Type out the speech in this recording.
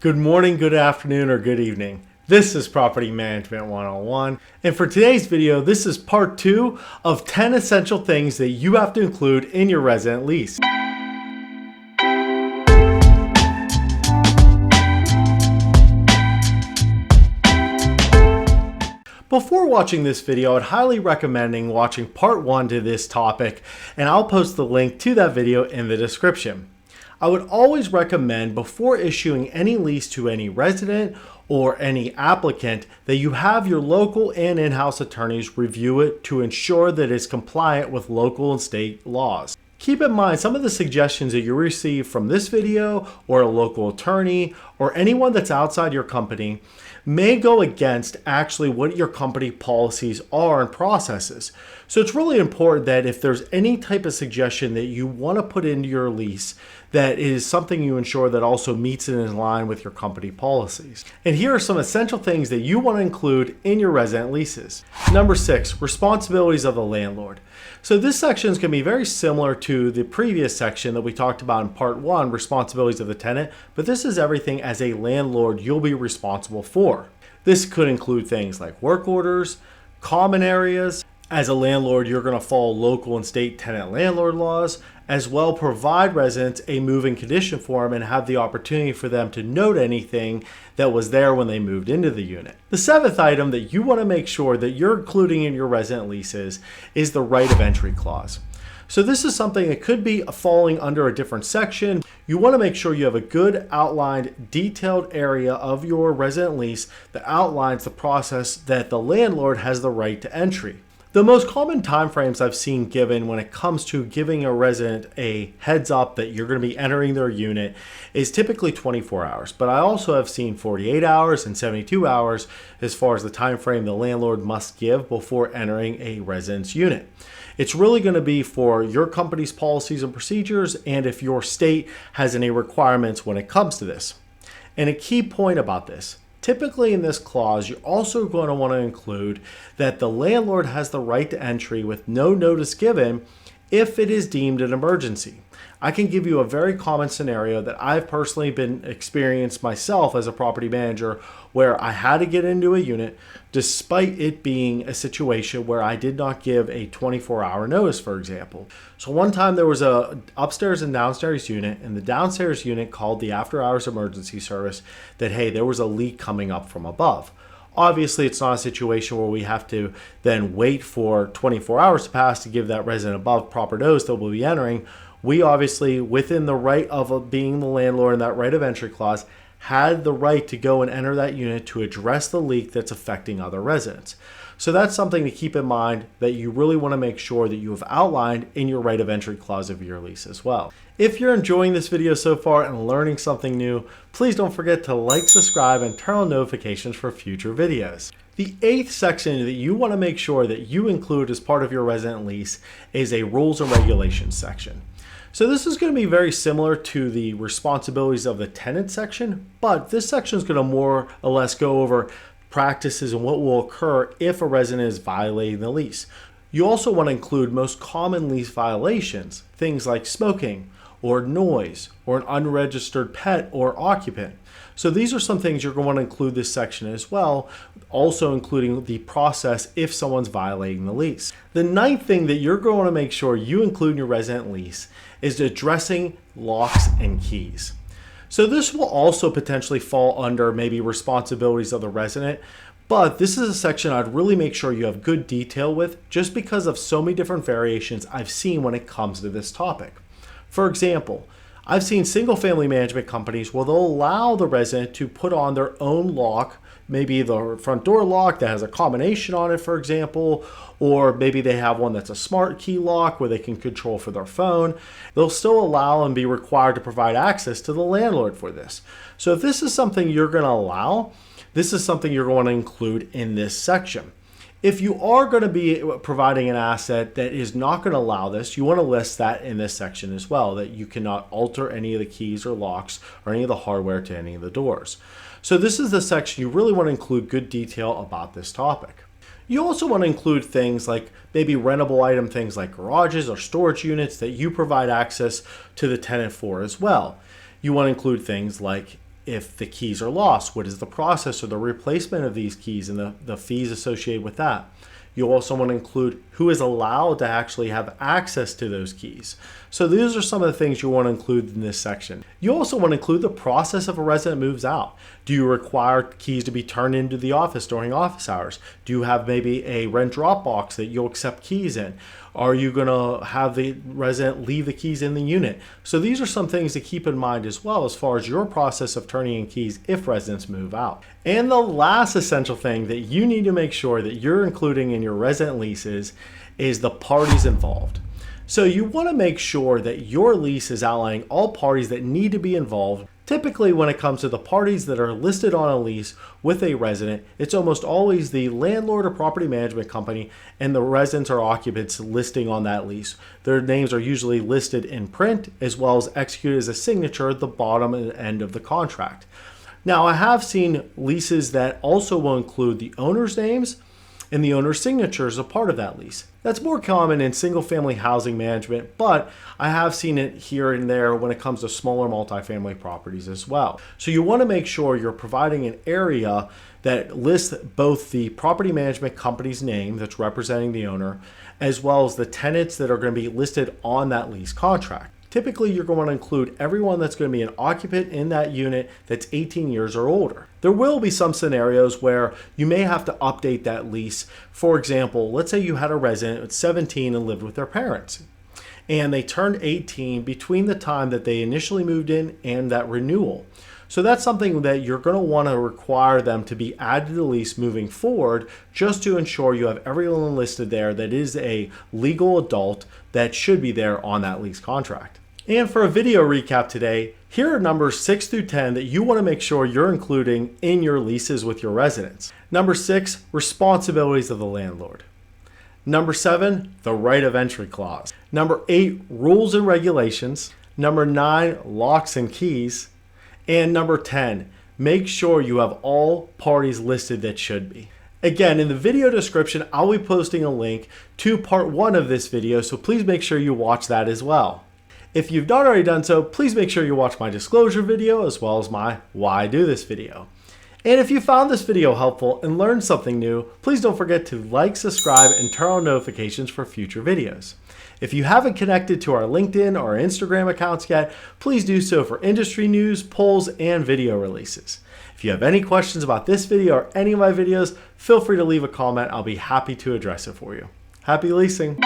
Good morning, good afternoon, or good evening. This is Property Management 101, and for today's video, this is part 2 of 10 essential things that you have to include in your resident lease. Before watching this video, I'd highly recommend watching part 1 to this topic, and I'll post the link to that video in the description. I would always recommend before issuing any lease to any resident or any applicant that you have your local and in-house attorneys review it to ensure that it's compliant with local and state laws. Keep in mind some of the suggestions that you receive from this video or a local attorney or anyone that's outside your company may go against actually what your company policies are and processes. So it's really important that if there's any type of suggestion that you want to put into your lease, that is something you ensure that also meets and is in line with your company policies. And here are some essential things that you want to include in your resident leases. Number 6, responsibilities of the landlord. So this section is going to be very similar to the previous section that we talked about in part 1, responsibilities of the tenant, but this is everything as a landlord you'll be responsible for. This could include things like work orders, common areas. As a landlord, you're going to follow local and state tenant landlord laws, as well provide residents a move-in condition form and have the opportunity for them to note anything that was there when they moved into the unit. The 7th item that you want to make sure that you're including in your resident leases is the right of entry clause. So this is something that could be falling under a different section. You want to make sure you have a good outlined, detailed area of your resident lease that outlines the process that the landlord has the right to entry. The most common timeframes I've seen given when it comes to giving a resident a heads up that you're going to be entering their unit is typically 24 hours. But I also have seen 48 hours and 72 hours as far as the time frame the landlord must give before entering a resident's unit. It's really going to be for your company's policies and procedures and if your state has any requirements when it comes to this. And a key point about this, typically in this clause, you're also going to want to include that the landlord has the right to entry with no notice given if it is deemed an emergency. I can give you a very common scenario that I've personally been experienced myself as a property manager where I had to get into a unit despite it being a situation where I did not give a 24-hour notice, for example. So one time there was a upstairs and downstairs unit, and the downstairs unit called the after-hours emergency service that, hey, there was a leak coming up from above. Obviously, it's not a situation where we have to then wait for 24 hours to pass to give that resident above proper notice that we'll be entering. We obviously, within the right of being the landlord and that right of entry clause, had the right to go and enter that unit to address the leak that's affecting other residents. So that's something to keep in mind that you really want to make sure that you have outlined in your right of entry clause of your lease as well. If you're enjoying this video so far and learning something new, please don't forget to like, subscribe, and turn on notifications for future videos. The 8th section that you want to make sure that you include as part of your resident lease is a rules and regulations section. So this is going to be very similar to the responsibilities of the tenant section, but this section is going to more or less go over practices and what will occur if a resident is violating the lease. You also want to include most common lease violations, things like smoking or noise or an unregistered pet or occupant. So these are some things you're going to want to include this section as well, also including the process if someone's violating the lease. The 9th thing that you're going to make sure you include in your resident lease is addressing locks and keys. So this will also potentially fall under maybe responsibilities of the resident, but this is a section I'd really make sure you have good detail with just because of so many different variations I've seen when it comes to this topic. For example, I've seen single family management companies where they'll allow the resident to put on their own lock, maybe the front door lock that has a combination on it, for example, or maybe they have one that's a smart key lock where they can control for their phone. They'll still allow and be required to provide access to the landlord for this. So if this is something you're going to allow, this is something you're going to include in this section. If you are going to be providing an asset that is not going to allow this, you want to list that in this section as well, that you cannot alter any of the keys or locks or any of the hardware to any of the doors. So this is the section you really want to include good detail about this topic. You also want to include things like maybe rentable item, things like garages or storage units that you provide access to the tenant for as well. You want to include things like if the keys are lost, what is the process or the replacement of these keys and the fees associated with that. You also want to include who is allowed to actually have access to those keys. So these are some of the things you want to include in this section. You also want to include the process if a resident moves out. Do you require keys to be turned into the office during office hours? Do you have maybe a rent drop box that you'll accept keys in? Are you going to have the resident leave the keys in the unit? So these are some things to keep in mind as well as far as your process of turning in keys if residents move out. And the last essential thing that you need to make sure that you're including in your resident leases is the parties involved. So you want to make sure that your lease is outlining all parties that need to be involved. Typically, when it comes to the parties that are listed on a lease with a resident, it's almost always the landlord or property management company and the residents or occupants listing on that lease. Their names are usually listed in print as well as executed as a signature at the bottom and end of the contract. Now, I have seen leases that also will include the owner's names and the owner's signature as a part of that lease. That's more common in single-family housing management, but I have seen it here and there when it comes to smaller multifamily properties as well. So you want to make sure you're providing an area that lists both the property management company's name that's representing the owner, as well as the tenants that are going to be listed on that lease contract. Typically, you're going to include everyone that's going to be an occupant in that unit that's 18 years or older. There will be some scenarios where you may have to update that lease. For example, let's say you had a resident at 17 and lived with their parents, and they turned 18 between the time that they initially moved in and that renewal. So that's something that you're going to want to require them to be added to the lease moving forward, just to ensure you have everyone listed there that is a legal adult that should be there on that lease contract. And for a video recap today, here are numbers 6 through 10 that you want to make sure you're including in your leases with your residents. Number 6, responsibilities of the landlord. Number 7, the right of entry clause. Number 8, rules and regulations. Number 9, locks and keys. And number 10, make sure you have all parties listed that should be. Again, in the video description, I'll be posting a link to part 1 of this video, so please make sure you watch that as well. If you've not already done so, please make sure you watch my disclosure video as well as my why I do this video. And if you found this video helpful and learned something new, please don't forget to like, subscribe, and turn on notifications for future videos. If you haven't connected to our LinkedIn or Instagram accounts yet, please do so for industry news, polls, and video releases. If you have any questions about this video or any of my videos, feel free to leave a comment. I'll be happy to address it for you. Happy leasing!